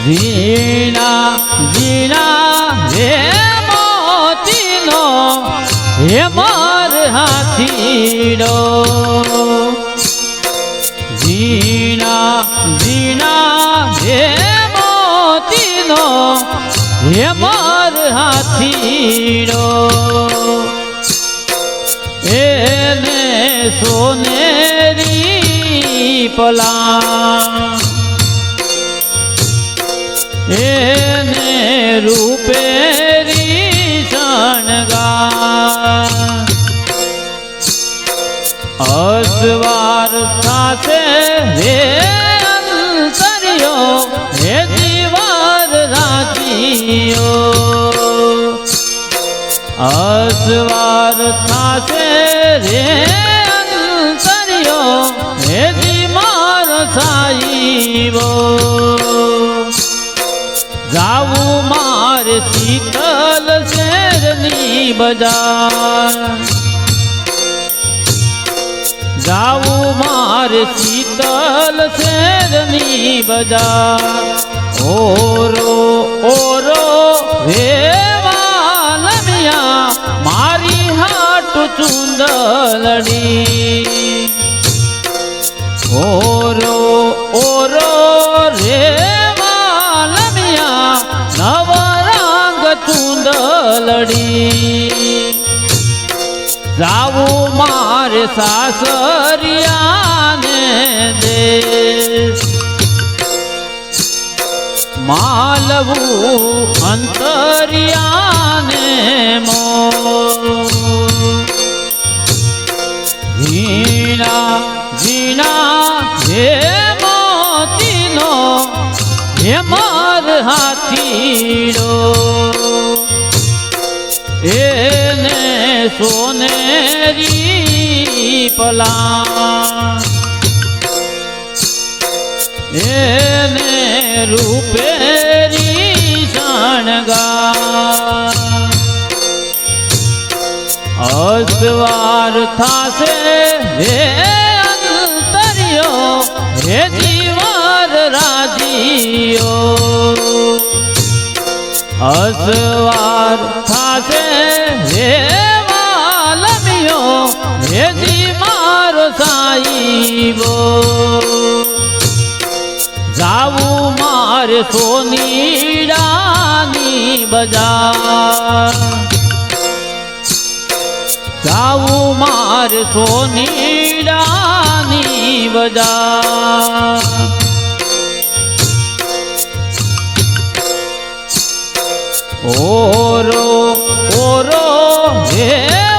ઝીણા ઝીણા હે મોતીનો હે માર હાથીડો ઝીણા ઝીણા હે મોતીનો હે માર હાથીડો એને સોનેરી પલા એને રૂપેરી શણગાર અસવાર થાશે હે અંતર્યો હે દીવાર રાજીયો અસવાર થાશે રે અંતર્યો હે દીવાર સાઈબો જાવું મારે શીતલ શેરની બજાર જાવું મારે શીતલ શેરની બજાર ઓરો ઓરો હે વાલમિયા મારી હાટ ચુંદલડી ઓરો ઓરો રે નવરંગ ચુંદલડી જાવું મારે સાસરિયાને દેશ માલવું અંતરિયાને મો ઝીણા ઝીણા હે મોતીનો હે માર હાથીડો એને સોનેરી પલા એને રૂપેરી શણગાર અસવાર થાશે હે અંતર્યો હે દીવાર રાજીયો અસવાર થાશે હે વાલમિયો હે જી મારો સાઈબો જાવું મારે સોનીડાની બજાર જાવું મારે સોનીડાની બજાર ઓરો ઓરો હે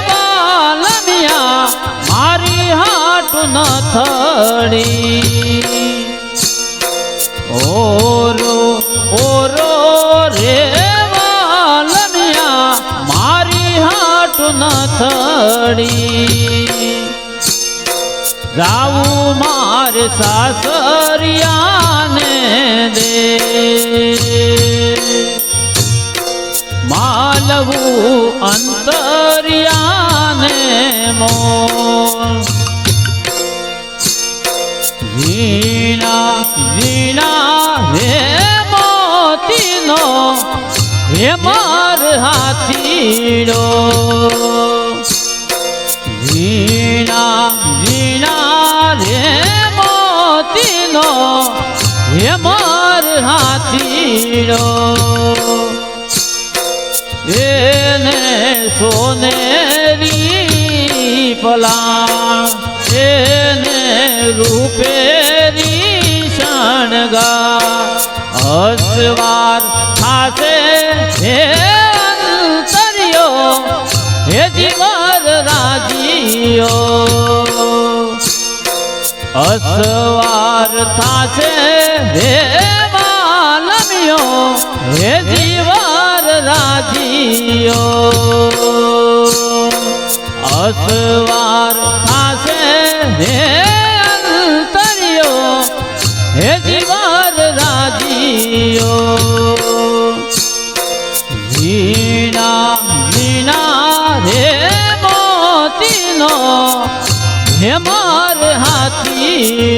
વાલમિયા મારી હાટ નથડી ઓરો ઓરો રે વાલમિયા મારી હાટ નથડી જાવું મારે સાસરિયાને દે માલવું અંતરિયાને મોલ ઝીણા ઝીણા હે મોતીનો હે માર હાથીડો ઝીણા ઝીણા હે મોતીનો હે માર હાથીડો એને સોનેરી પલા એને રૂપેરી શણગાર અસવાર થાશે હે અંતર્યો હે દીવાર રાજીયો અસવાર થાશે હે વાલમિયો હે દીવાર રાજીયો અસવાર થાશે હે અંતર્યો હે દીવાર રાજીયો ઝીણા ઝીણા હે મોતીનો હે માર હાથી